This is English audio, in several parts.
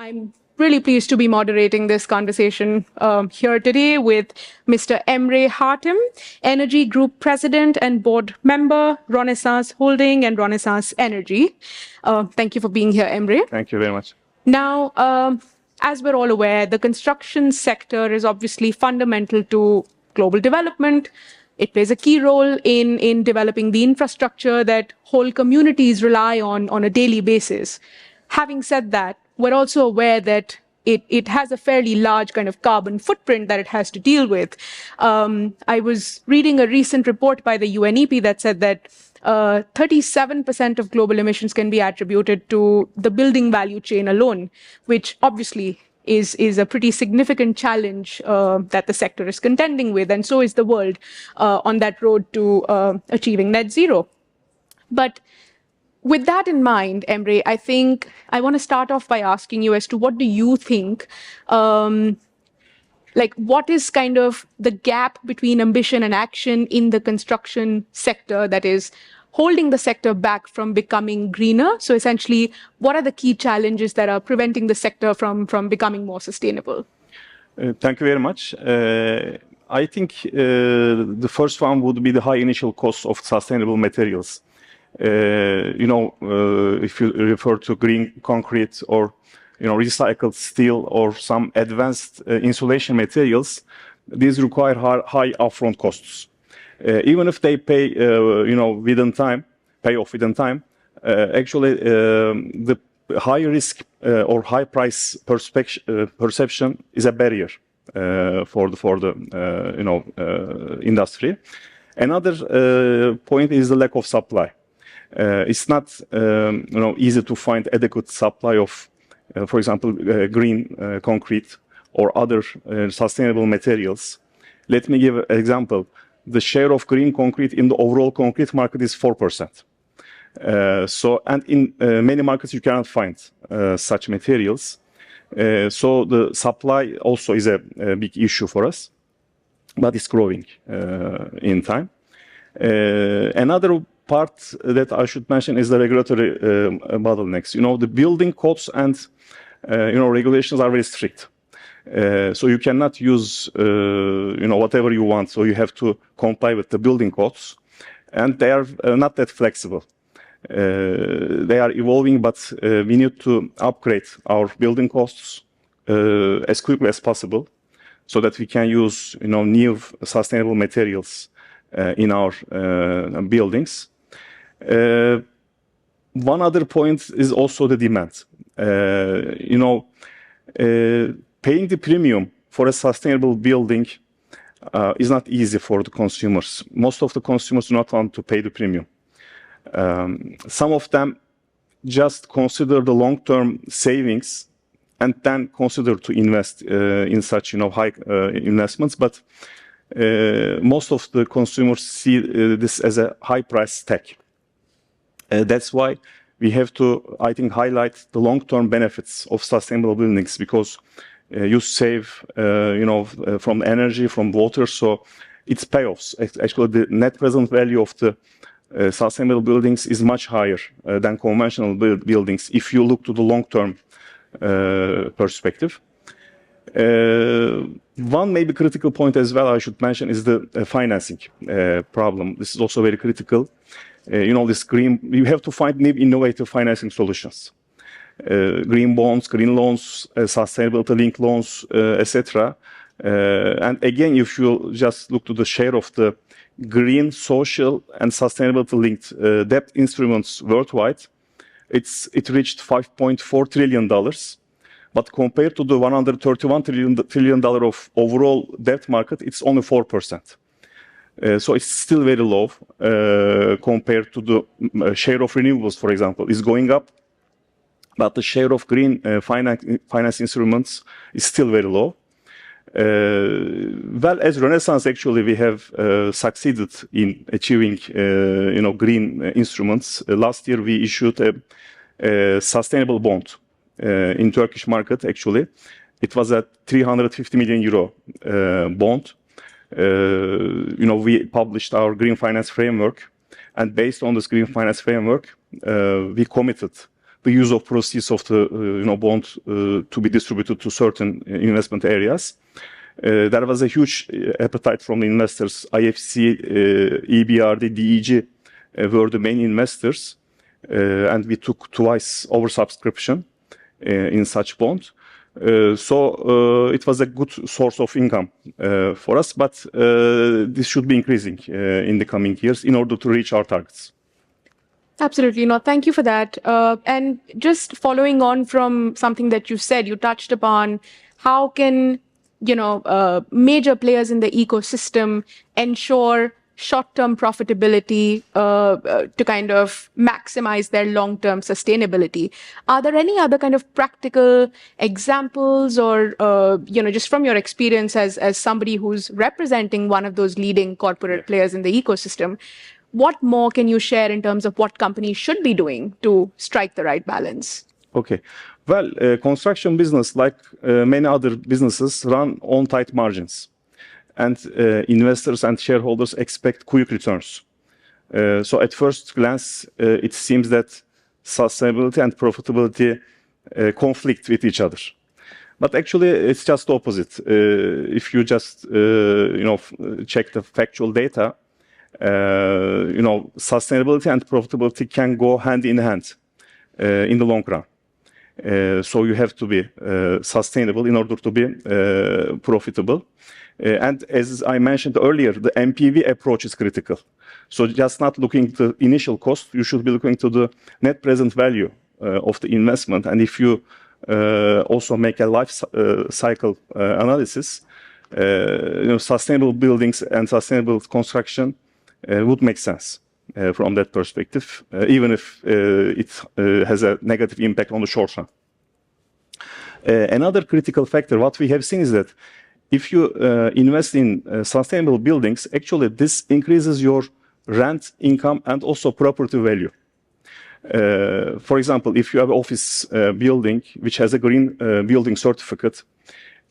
I'm really pleased to be moderating this conversation here today with Mr. Emre Hatem, Energy Group President and Board Member, Rönesans Holding and Rönesans Enerji. Thank you for being here, Emre. Thank you very much. Now, as we're all aware, the construction sector is obviously fundamental to global development. It plays a key role in developing the infrastructure that whole communities rely on a daily basis. Having said that, we're also aware that it has a fairly large kind of carbon footprint that it has to deal with. I was reading a recent report by the UNEP that said that 37% of global emissions can be attributed to the building value chain alone, which obviously is a pretty significant challenge that the sector is contending with, and so is the world on that road to achieving net zero. But with that in mind, Emre, I think I want to start off by asking you as to what do you think, what is kind of the gap between ambition and action in the construction sector that is holding the sector back from becoming greener? So essentially, what are the key challenges that are preventing the sector from becoming more sustainable? Thank you very much. I think the first one would be the high initial cost of sustainable materials. If you refer to green concrete or recycled steel or some advanced insulation materials, these require high upfront costs. Even if they pay, pay off within time, actually the high risk or high price perception is a barrier for the industry. Another point is the lack of supply. It's not easy to find adequate supply of, for example, green concrete or other sustainable materials. Let me give an example. The share of green concrete in the overall concrete market is 4%. And in many markets you cannot find such materials. So the supply also is a big issue for us, but it's growing in time. Another part that I should mention is the regulatory bottlenecks. The building codes and regulations are very strict. So you cannot use whatever you want. So you have to comply with the building codes, and they are not that flexible. They are evolving, but we need to upgrade our building costs as quickly as possible, so that we can use new sustainable materials in our buildings. One other point is also the demand. Paying the premium for a sustainable building is not easy for the consumers. Most of the consumers do not want to pay the premium. Some of them just consider the long-term savings and then consider to invest in such high investments. But most of the consumers see this as a high price tag. That's why we have to, I think, highlight the long-term benefits of sustainable buildings, because you save, from energy, from water, so it's payoffs. Actually, the net present value of the sustainable buildings is much higher than conventional buildings if you look to the long-term perspective. One maybe critical point as well I should mention is the financing problem. This is also very critical. You have to find new innovative financing solutions. Green bonds, green loans, sustainability-linked loans, etc. And again, if you just look to the share of the green, social, and sustainability-linked debt instruments worldwide, it reached $5.4 trillion. But compared to the $131 trillion of overall debt market, it's only 4%. So it's still very low compared to the share of renewables, for example, is going up. But the share of green finance instruments is still very low. Well, as Rönesans, actually, we have succeeded in achieving, green instruments. Last year, we issued a sustainable bond in Turkish market. Actually, it was a 350 million euro bond. We published our green finance framework, and based on this green finance framework, we committed the use of proceeds of the bond to be distributed to certain investment areas. There was a huge appetite from the investors. IFC, EBRD, DEG were the main investors, and we took twice oversubscription in such bond. So it was a good source of income for us, but this should be increasing in the coming years in order to reach our targets. Absolutely. No, thank you for that. And just following on from something that you said, you touched upon how can major players in the ecosystem ensure short-term profitability to kind of maximize their long-term sustainability. Are there any other kind of practical examples or, just from your experience as somebody who's representing one of those leading corporate players in the ecosystem, what more can you share in terms of what companies should be doing to strike the right balance? Okay. Well, construction business, like many other businesses, run on tight margins. And investors and shareholders expect quick returns. So at first glance, it seems that sustainability and profitability conflict with each other. But actually, it's just the opposite. If you just check the factual data, sustainability and profitability can go hand in hand in the long run. So you have to be sustainable in order to be profitable. And as I mentioned earlier, the MPV approach is critical. So just not looking at the initial cost, you should be looking to the net present value of the investment. And if you also make a life cycle analysis, sustainable buildings and sustainable construction would make sense from that perspective, even if it has a negative impact on the short run. Another critical factor, what we have seen is that if you invest in sustainable buildings, actually this increases your rent income and also property value. For example, if you have an office building which has a green building certificate,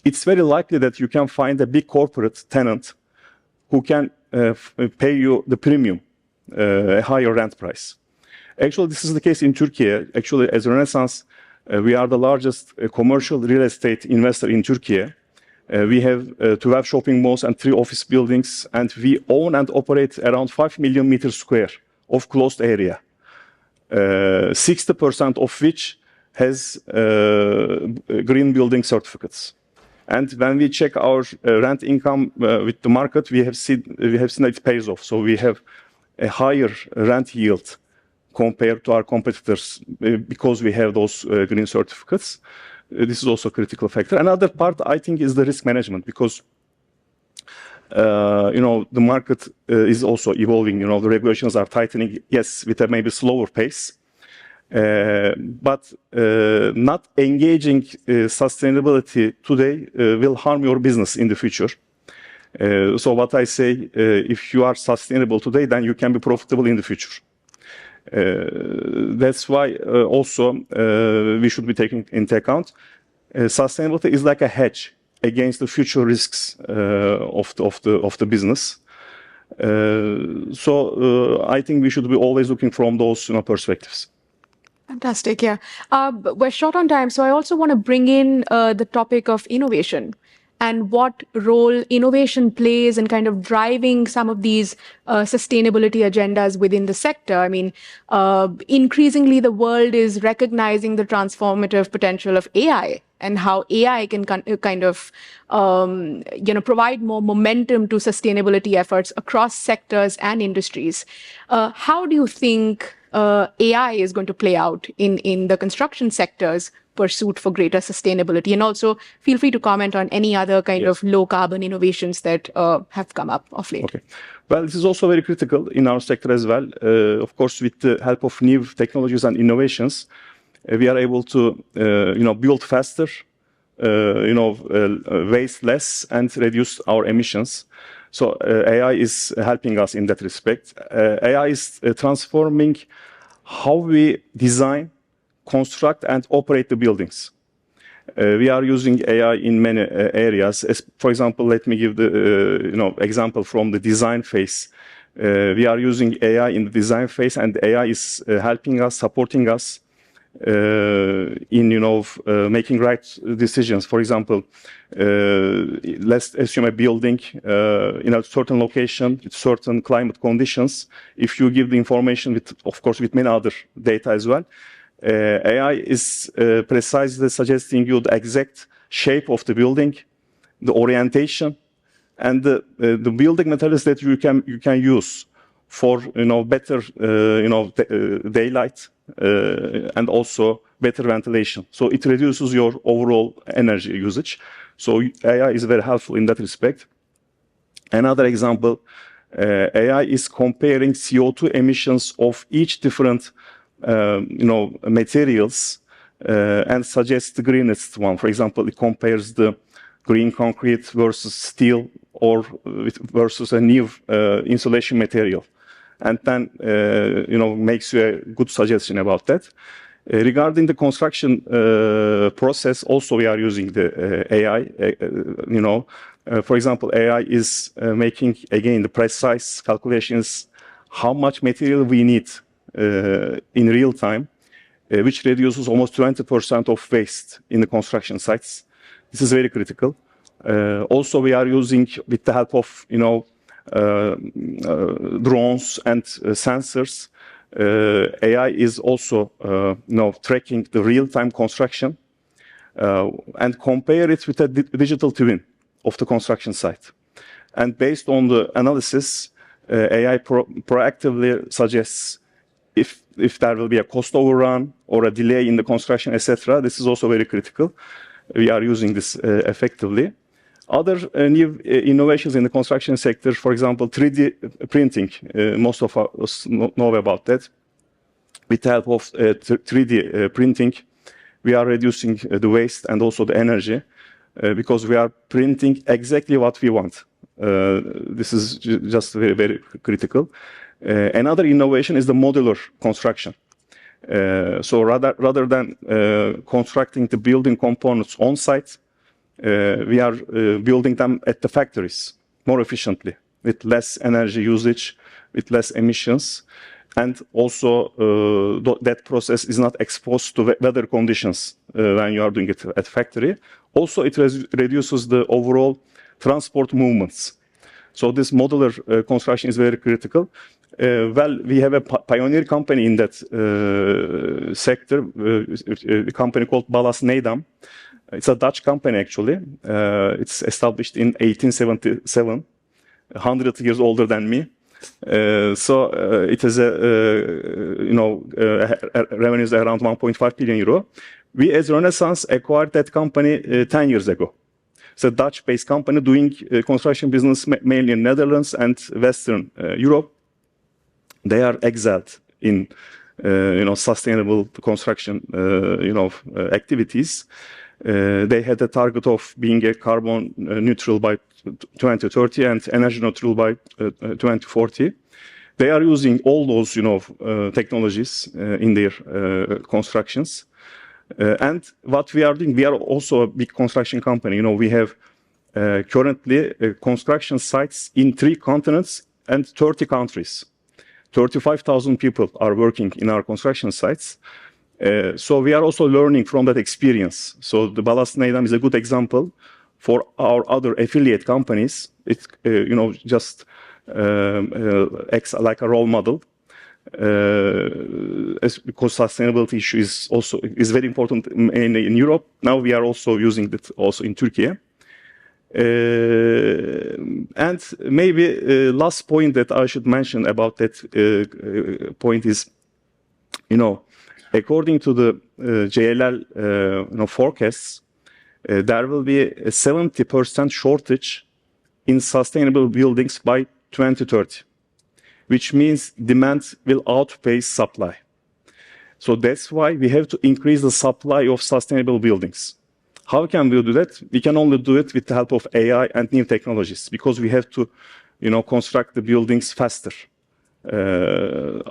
it's very likely that you can find a big corporate tenant who can pay you the premium, a higher rent price. Actually, this is the case in Turkey. Actually, as Rönesans, we are the largest commercial real estate investor in Turkey. We have 12 shopping malls and 3 office buildings, and we own and operate around 5 million meters square of closed area, 60% of which has green building certificates. And when we check our rent income with the market, we have seen that it pays off. So we have a higher rent yield compared to our competitors because we have those green certificates. This is also a critical factor. Another part, I think, is the risk management because, the market is also evolving. The regulations are tightening, yes, with a maybe slower pace. But not engaging sustainability today will harm your business in the future. So what I say, if you are sustainable today, then you can be profitable in the future. That's why also we should be taking into account sustainability is like a hedge against the future risks of the business. So I think we should be always looking from those perspectives. Fantastic, yeah. We're short on time, so I also want to bring in the topic of innovation and what role innovation plays in kind of driving some of these sustainability agendas within the sector. I mean, increasingly the world is recognizing the transformative potential of AI and how AI can kind of, provide more momentum to sustainability efforts across sectors and industries. How do you think AI is going to play out in the construction sector's pursuit for greater sustainability? And also feel free to comment on any other kind of low carbon innovations that have come up of late. Okay. Well, this is also very critical in our sector as well. Of course, with the help of new technologies and innovations, we are able to, build faster, waste less and reduce our emissions. So AI is helping us in that respect. AI is transforming how we design, construct, and operate the buildings. We are using AI in many areas. For example, let me give the example from the design phase. We are using AI in the design phase, and AI is helping us, supporting us in making right decisions. For example, let's assume a building in a certain location with certain climate conditions. If you give the information with, of course, with many other data as well, AI is precisely suggesting you the exact shape of the building, the orientation, and the building materials that you can use for better daylight and also better ventilation. So it reduces your overall energy usage. So AI is very helpful in that respect. Another example, AI is comparing CO2 emissions of each different materials and suggests the greenest one. For example, it compares the green concrete versus steel or versus a new insulation material, and then makes you a good suggestion about that. Regarding the construction process, also we are using the AI. For example, AI is making again the precise calculations how much material we need in real time, which reduces almost 20% of waste in the construction sites. This is very critical. Also, we are using, with the help of drones and sensors, AI is also tracking the real-time construction and compare it with a digital twin of the construction site. And based on the analysis, AI proactively suggests if there will be a cost overrun or a delay in the construction, etc. This is also very critical. We are using this effectively. Other new innovations in the construction sector, for example, 3D printing. Most of us know about that. With the help of 3D printing, we are reducing the waste and also the energy because we are printing exactly what we want. This is just very, very critical. Another innovation is the modular construction. So rather than constructing the building components on site, we are building them at the factories more efficiently, with less energy usage, with less emissions, and also that process is not exposed to weather conditions when you are doing it at factory. Also, it reduces the overall transport movements. So this modular construction is very critical. We have a pioneer company in that sector, a company called Ballast Nedam. It's a Dutch company, actually. It's established in 1877, 100 years older than me. So it has revenues around 1.5 billion euro. We, as Rönesans, acquired that company 10 years ago. It's a Dutch-based company doing construction business mainly in Netherlands and Western Europe. They are excelled in sustainable construction activities. They had a target of being a carbon neutral by 2030 and energy neutral by 2040. They are using all those technologies in their constructions. And what we are doing, we are also a big construction company. We have currently construction sites in 3 continents and 30 countries. 35,000 people are working in our construction sites. So we are also learning from that experience. So the Ballast Nedam is a good example for our other affiliate companies. It just acts like a role model. Because sustainability issue is very important in Europe. Now we are also using it also in Turkey. And maybe last point that I should mention about that point is, according to the JLL forecasts, there will be a 70% shortage in sustainable buildings by 2030, which means demand will outpace supply. So that's why we have to increase the supply of sustainable buildings. How can we do that? We can only do it with the help of AI and new technologies, because we have to, construct the buildings faster.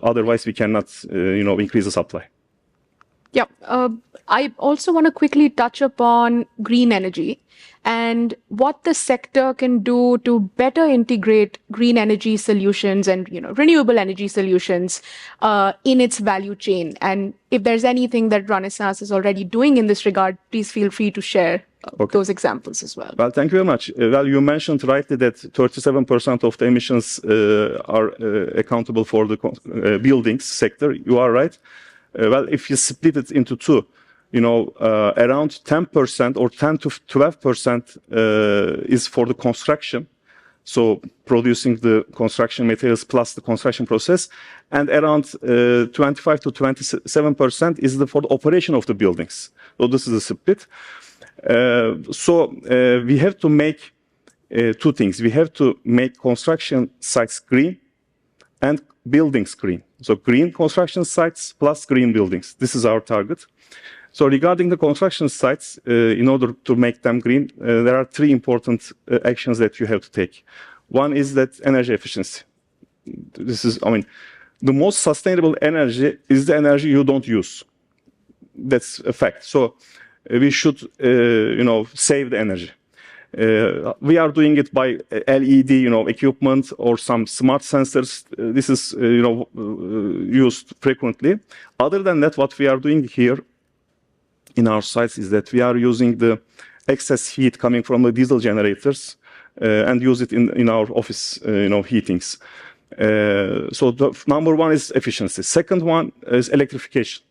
Otherwise, we cannot, increase the supply. Yeah, I also want to quickly touch upon green energy and what the sector can do to better integrate green energy solutions and renewable energy solutions in its value chain. And if there's anything that Renaissance is already doing in this regard, please feel free to share those examples as well. Well, thank you very much. Well, you mentioned rightly that 37% of the emissions are accountable for the buildings sector. You are right. Well, if you split it into two, around 10% or 10 to 12% is for the construction. So producing the construction materials plus the construction process, and around 25 to 27% is for the operation of the buildings. So this is a split. So we have to make two things. We have to make construction sites green and buildings green. So green construction sites plus green buildings. This is our target. So regarding the construction sites, in order to make them green, there are three important actions that you have to take. One is that energy efficiency. This is, the most sustainable energy is the energy you don't use. That's a fact. So we should, save the energy. We are doing it by LED, equipment or some smart sensors. This is, used frequently. Other than that, what we are doing here in our sites is that we are using the excess heat coming from the diesel generators and use it in our office, heatings. So the number one is efficiency. Second one is electrification.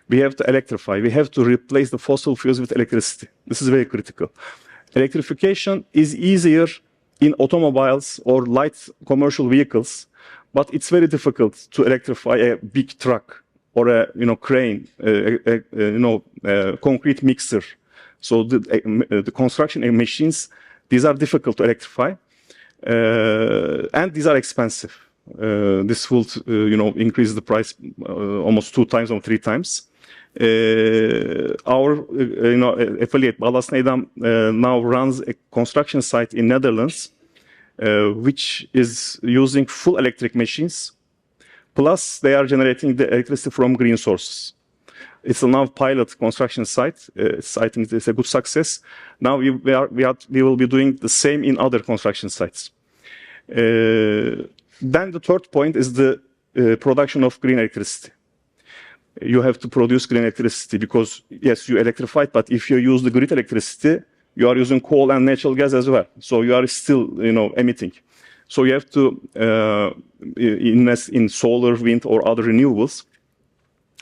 We have to electrify. We have to replace the fossil fuels with electricity. This is very critical. Electrification is easier in automobiles or light commercial vehicles, but it's very difficult to electrify a big truck or a crane, concrete mixer. So the construction machines, these are difficult to electrify, and these are expensive. This will, increase the price almost 2 times or 3 times. Our affiliate Ballast Nedam now runs a construction site in Netherlands, which is using full electric machines. Plus, they are generating the electricity from green sources. It's a now pilot construction site. I think it's a good success. Now we will be doing the same in other construction sites. Then the third point is the production of green electricity. You have to produce green electricity because, yes, you electrify, but if you use the grid electricity, you are using coal and natural gas as well. So you are still, emitting. So you have to invest in solar, wind, or other renewables.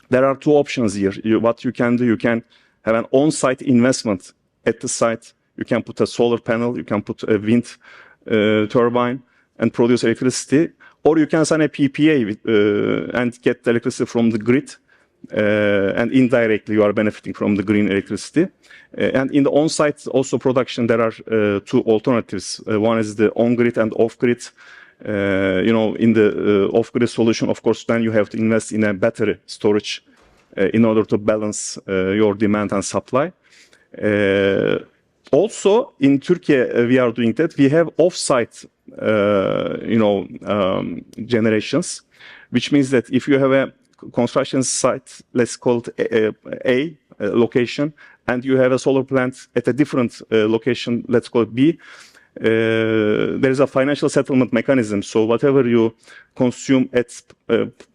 There are 2 options here. What you can do, you can have an on-site investment at the site. You can put a solar panel, you can put a wind turbine and produce electricity, or you can sign a PPA and get the electricity from the grid, and indirectly you are benefiting from the green electricity. And in the on-site also production, there are 2 alternatives. One is the on-grid and off-grid. In the off-grid solution, of course, then you have to invest in a battery storage in order to balance your demand and supply. Also, in Turkey, we are doing that. We have off-site, generations, which means that if you have a construction site, let's call it A location, and you have a solar plant at a different location, let's call it B, there is a financial settlement mechanism. So whatever you consume at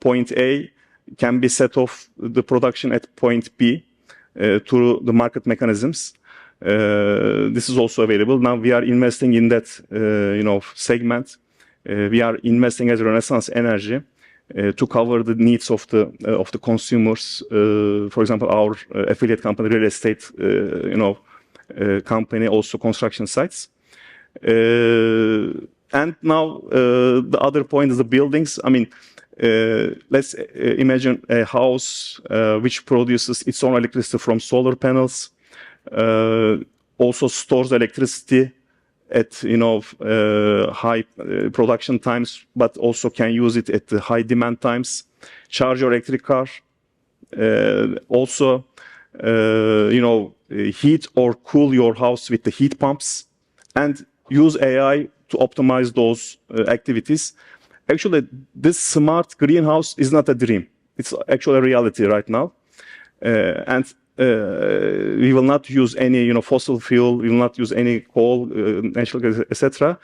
point A can be set off the production at point B through the market mechanisms. This is also available. Now we are investing in that, segment. We are investing as Rönesans Enerji to cover the needs of the consumers. For example, our affiliate company, real estate, company, also construction sites. And now the other point is the buildings. Let's imagine a house which produces its own electricity from solar panels, also stores electricity at high production times, but also can use it at the high demand times. Charge your electric car. Also, heat or cool your house with the heat pumps, and use AI to optimize those activities. Actually, this smart greenhouse is not a dream. It's actually a reality right now. And we will not use any, fossil fuel. We will not use any coal, natural gas, etc.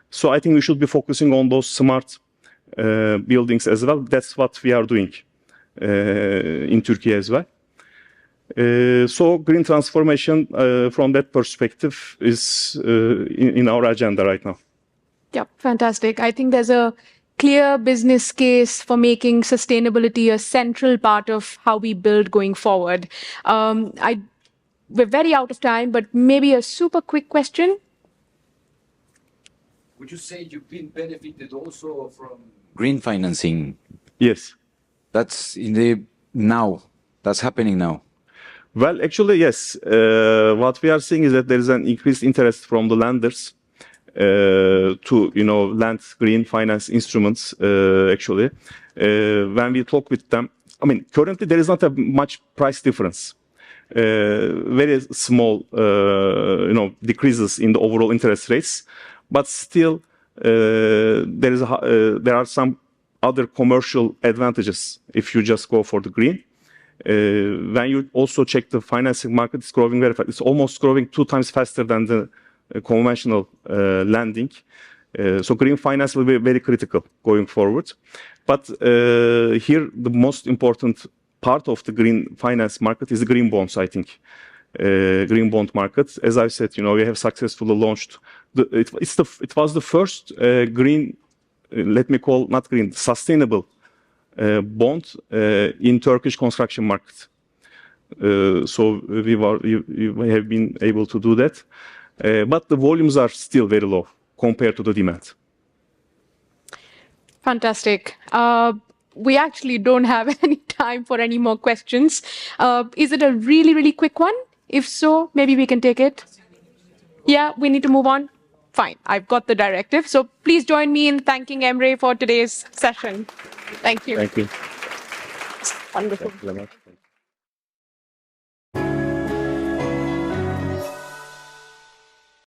So I think we should be focusing on those smart buildings as well. That's what we are doing in Turkey as well. So green transformation from that perspective is in our agenda right now. Yeah, fantastic. I think there's a clear business case for making sustainability a central part of how we build going forward. We're very out of time, but maybe a super quick question. Would you say you've been benefited also from green financing? Yes. That's that's happening now. Well, actually, yes. What we are seeing is that there is an increased interest from the lenders to, lend green finance instruments, actually. When we talk with them, I mean, currently there is not a much price difference. Very small, decreases in the overall interest rates, but still there are some other commercial advantages if you just go for the green. When you also check the financing market, it's growing very fast. It's almost growing 2 times faster than the conventional lending. So green finance will be very critical going forward. But here, the most important part of the green finance market is the green bonds, I think. Green bond market. As I said, we have successfully launched. It was the first green, let me call not green, sustainable bond in Turkish construction market. So we have been able to do that. But the volumes are still very low compared to the demand. Fantastic. We actually don't have any time for any more questions. Is it a really, really quick one? If so, maybe we can take it. Yeah, we need to move on. Fine, I've got the directive. So please join me in thanking Emre for today's session. Thank you. Thank you. Wonderful. Thank you very much.